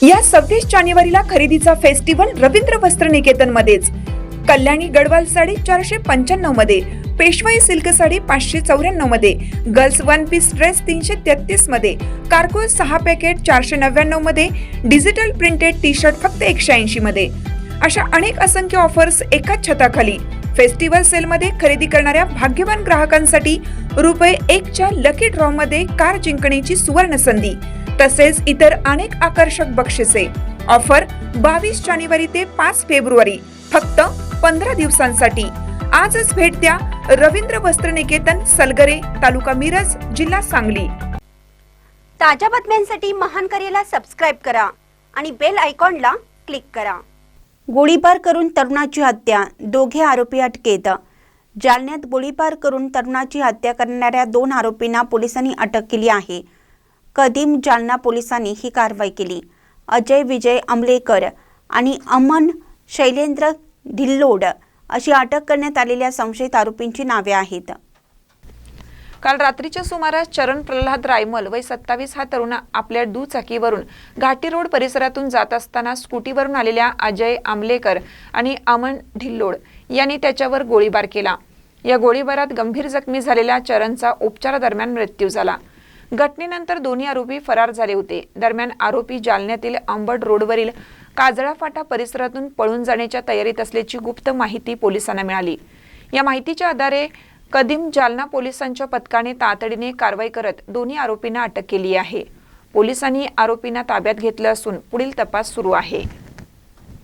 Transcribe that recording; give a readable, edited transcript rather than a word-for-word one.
या 26 जानेवारीला खरेदीचा फेस्टिवल रवींद्र वस्त्र निकेतन मध्येच। कल्याणी गडवाल साडी 495 मध्ये, पेशवाई सिल्क साडी 594 मध्ये, गर्ल्स वन पीस ड्रेस 333 मध्ये, कार्गो 6 पॅकेट 499 मध्ये, डिजिटल प्रिंटेड टी शर्ट फक्त 180 मध्ये। अशा अनेक असंख्य ऑफर्स एकाच छताखाली। फेस्टिवल सेल मध्ये खरेदी करणाऱ्या भाग्यवान ग्राहकांसाठी ₹1 च्या लकी ड्रॉ मध्ये कार जिंकण्याची सुवर्ण संधी, तसेच इतर अनेक आकर्षक बक्षिसे। ऑफर 22 जानेवारी ते 5 फेब्रुवारी, फक्त 15 दिवसांसाठी। आजच भेट द्या रवींद्र वस्त्र निकेतन, सलगरे, तालुका मिरज, जिल्हा सांगली। ताज्या बातम्यांसाठी महान करेला सबस्क्राइब करा आणि बेल आयकॉनला क्लिक करा। गोळीबार करून तरुणाची हत्या, दोघे आरोपी अटकेत। जालन्यात गोळीबार करून तरुणाची हत्या करणाऱ्या 2 आरोपींना पोलिसांनी अटक केली आहे। कदीम जालना पोलिसांनी ही कारवाई केली। अजय विजय अमलेकर आणि अमन शैलेंद्र ढिल्लोड अशी अटक करण्यात आलेल्या संशयित आरोपींची नावे आहेत। काल रात्रीच्या सुमारास चरण प्रल्हाद रायमल वय 27 हा तरुण आपल्या दुचाकीवरून घाटी रोड परिसरातून जात असताना स्कूटीवरून आलेल्या अजय आमलेकर आणि अमन ढिल्लोड यांनी त्याच्यावर गोळीबार केला। या गोळीबारात गंभीर जखमी झालेल्या चरणचा उपचारादरम्यान मृत्यू झाला। घटनेनंतर दोन्ही आरोपी फरार झाले होते। दरम्यान आरोपी जालन्यातील अंबड रोडवरील काजळा फाटा परिसरातून पळून जाण्याच्या तयारीत असल्याची गुप्त माहिती पोलिसांना मिळाली। या माहितीच्या आधारे कदीम जालना पोलिसांच्या पथकाने तातडीने कारवाई करत दोन्ही आरोपींना अटक केली आहे। पोलिसांनी आरोपींना ताब्यात घेतलं असून पुढील तपास सुरू आहे।